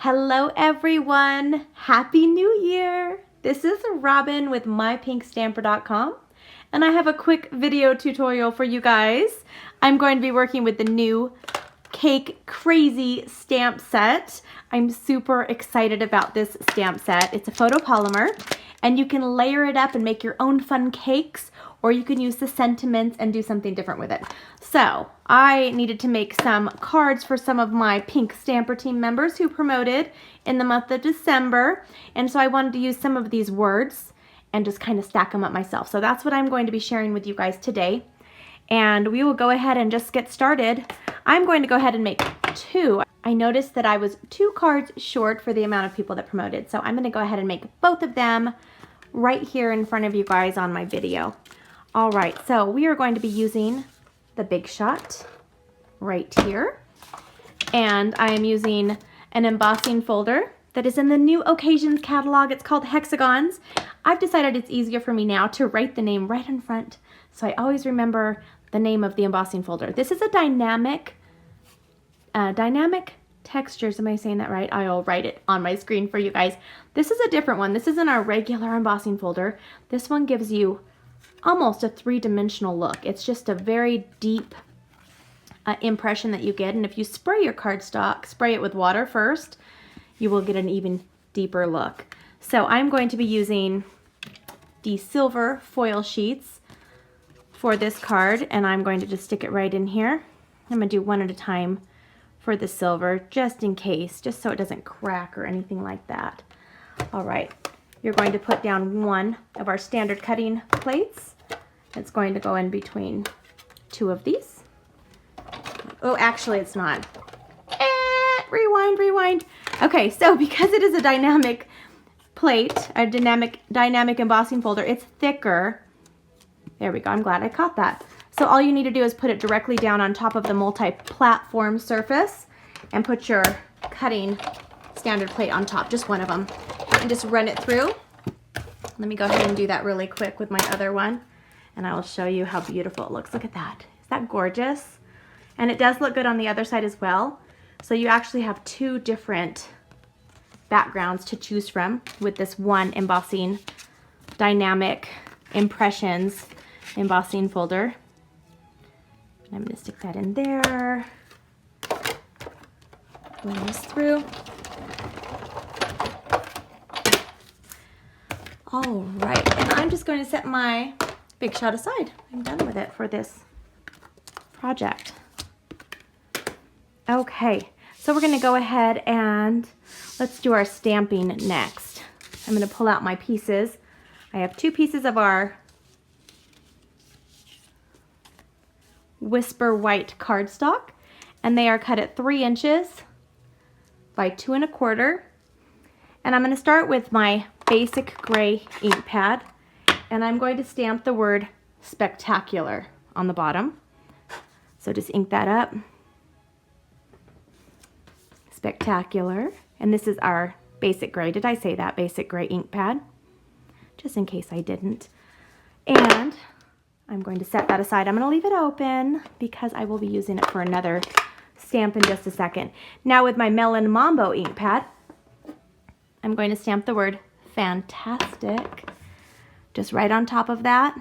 Hello everyone! Happy New Year! This is Robyn with mypinkstamper.com and I have a quick video tutorial for you guys. I'm going to be working with the new Cake Crazy stamp set. I'm super excited about this stamp set. It's a photopolymer and you can layer it up and make your own fun cakes, or you can use the sentiments and do something different with it. So I needed to make some cards for some of my Pink Stamper team members who promoted in the month of December. And so I wanted to use some of these words and just kind of stack them up myself. So that's what I'm going to be sharing with you guys today. And we will go ahead and just get started. I'm going to go ahead and make two. I noticed that I was 2 cards short for the amount of people that promoted. So I'm going to go ahead and make both of them right here in front of you guys on my video. All right, so we are going to be using the Big Shot right here. And I am using an embossing folder that is in the new Occasions catalog. It's called Hexagons. I've decided it's easier for me now to write the name right in front, so I always remember the name of the embossing folder. This is a dynamic textures. Am I saying that right? I'll write it on my screen for you guys. This is a different one. This isn't our regular embossing folder. This one gives you almost a 3-dimensional look. It's just a very deep impression that you get. And if you spray your cardstock, spray it with water first, you will get an even deeper look. So I'm going to be using the silver foil sheets for this card, and I'm going to just stick it right in here. I'm going to do one at a time for the silver, just in case, just so it doesn't crack or anything like that. All right, you're going to put down one of our standard cutting plates. It's going to go in between 2 of these. Oh, actually it's not. Rewind. Okay, so because it is a dynamic plate, a dynamic embossing folder, it's thicker. There we go, I'm glad I caught that. So all you need to do is put it directly down on top of the multi-platform surface and put your cutting standard plate on top, just one of them, and just run it through. Let me go ahead and do that really quick with my other one, and I will show you how beautiful it looks. Look at that. Is that gorgeous? And it does look good on the other side as well. So you actually have 2 different backgrounds to choose from with this one embossing dynamic impressions embossing folder. I'm going to stick that in there. Run this through. All right, and I'm just going to set my Big Shot aside. I'm done with it for this project. Okay, so we're going to go ahead and let's do our stamping next. I'm going to pull out my pieces. I have 2 pieces of our Whisper White cardstock, and they are cut at 3 inches by 2 1/4. And I'm going to start with my basic gray ink pad, and I'm going to stamp the word spectacular on the bottom. So just ink that up. Spectacular. And this is our basic gray. Did I say that? Basic gray ink pad? Just in case I didn't. And I'm going to set that aside. I'm going to leave it open because I will be using it for another stamp in just a second. Now with my Melon Mambo ink pad, I'm going to stamp the word fantastic just right on top of that.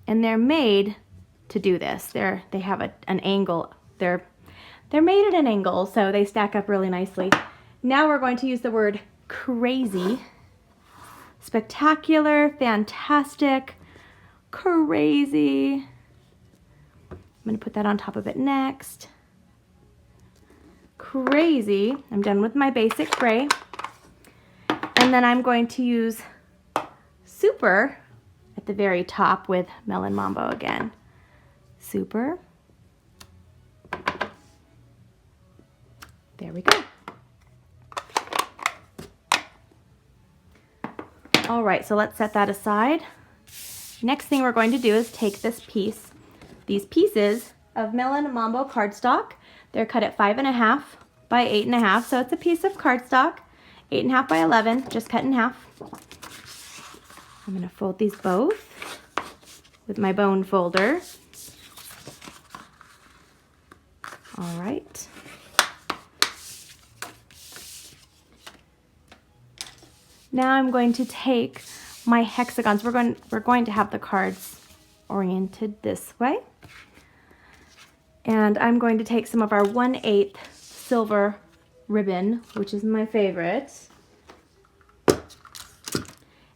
And they're made to do this. They have an angle. They're made at an angle, so they stack up really nicely. Now we're going to use the word crazy. Spectacular, fantastic, crazy. I'm going to put that on top of it next. Crazy. I'm done with my basic gray. And then I'm going to use super at the very top with Melon Mambo again. Super. There we go. All right, so let's set that aside. Next thing we're going to do is take these pieces of Melon Mambo cardstock. They're cut at 5 1/2 by 8 1/2, so it's a piece of cardstock, 8 1/2 by 11, just cut in half. I'm going to fold these both with my bone folder. All right. Now I'm going to take my hexagons. We're going to have the cards oriented this way. And I'm going to take some of our 1/8 silver ribbon, which is my favorite. And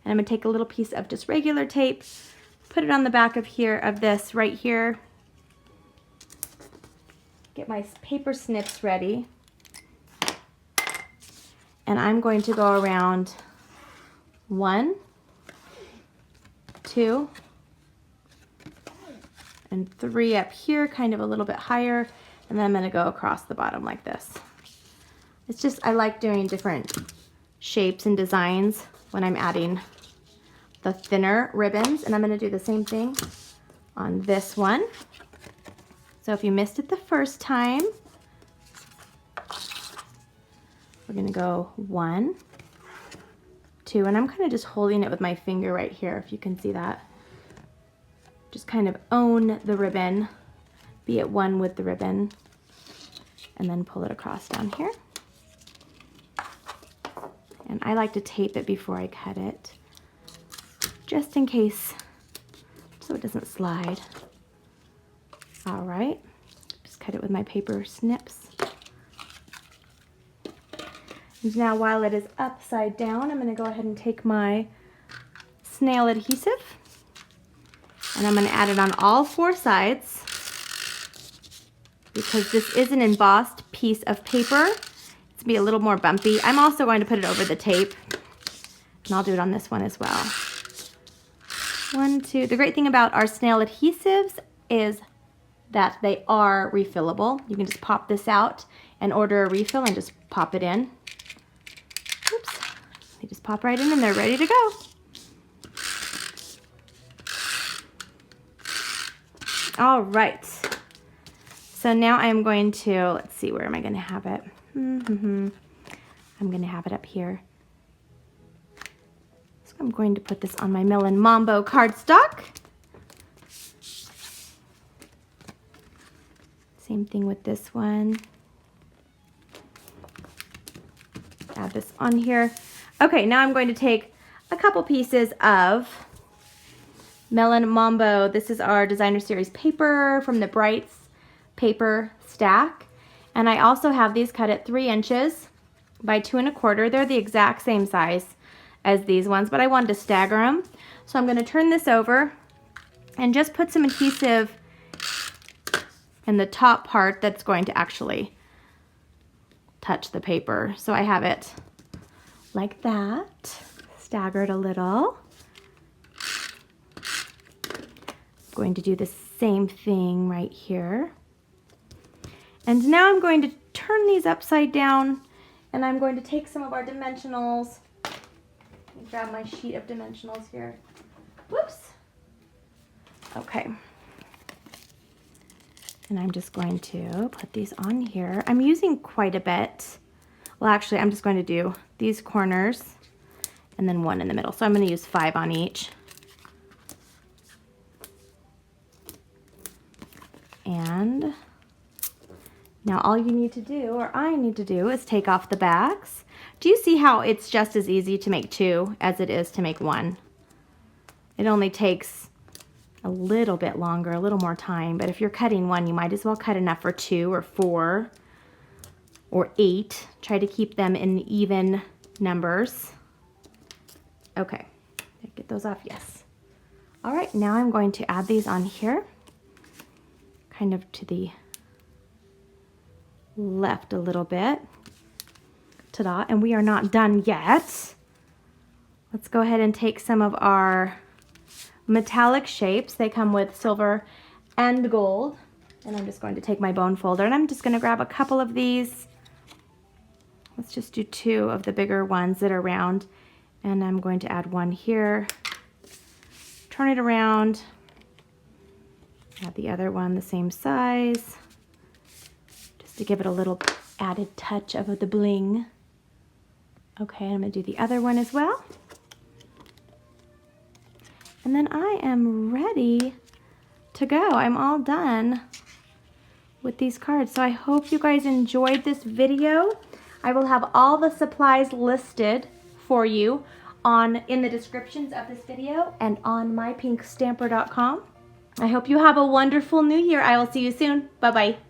I'm going to take a little piece of just regular tape, put it on the back of this right here. Get my paper snips ready. And I'm going to go around 1, 2, and 3 up here, kind of a little bit higher, and then I'm going to go across the bottom like this. It's just, I like doing different shapes and designs when I'm adding the thinner ribbons, and I'm going to do the same thing on this one. So if you missed it the first time, we're going to go 1, 2, and I'm kind of just holding it with my finger right here, if you can see that. Just kind of own the ribbon, be at one with the ribbon, and then pull it across down here. And I like to tape it before I cut it, just in case, so it doesn't slide. All right, just cut it with my paper snips. And now while it is upside down, I'm going to go ahead and take my snail adhesive, and I'm going to add it on all 4 sides because this is an embossed piece of paper. It's going to be a little more bumpy. I'm also going to put it over the tape, and I'll do it on this one as well. 1, 2. The great thing about our snail adhesives is that they are refillable. You can just pop this out and order a refill and just pop it in. Oops. They just pop right in and they're ready to go. All right. So now I'm going to, let's see, where am I going to have it? I'm going to have it up here. So I'm going to put this on my Melon Mambo cardstock. Same thing with this one. Add this on here. Okay, now I'm going to take a couple pieces of Melon Mambo. This is our designer series paper from the Brights paper stack. And I also have these cut at 3 inches by 2 1/4. They're the exact same size as these ones, but I wanted to stagger them. So I'm going to turn this over and just put some adhesive in the top part that's going to actually touch the paper. So I have it like that, staggered a little. I'm going to do the same thing right here. And now I'm going to turn these upside down, and I'm going to take some of our dimensionals. Let me grab my sheet of dimensionals here. Whoops. Okay. And I'm just going to put these on here. I'm using quite a bit. Well, actually, I'm just going to do these corners and then 1 in the middle. So I'm going to use 5 on each. And now all you need to do, or I need to do, is take off the backs. Do you see how it's just as easy to make 2 as it is to make 1? It only takes a little bit longer, a little more time, but if you're cutting 1, you might as well cut enough for 2 or 4 or 8. Try to keep them in even numbers. Okay, get those off, yes. All right, now I'm going to add these on here, kind of to the left a little bit. Ta-da, and we are not done yet. Let's go ahead and take some of our metallic shapes. They come with silver and gold. And I'm just going to take my bone folder and I'm just going to grab a couple of these. Let's just do 2 of the bigger ones that are round. And I'm going to add 1 here. Turn it around. Add the other one the same size. Just to give it a little added touch of the bling. Okay, I'm going to do the other one as well. And then I am ready to go. I'm all done with these cards. So I hope you guys enjoyed this video. I will have all the supplies listed for you in the descriptions of this video and on mypinkstamper.com. I hope you have a wonderful new year. I will see you soon. Bye-bye.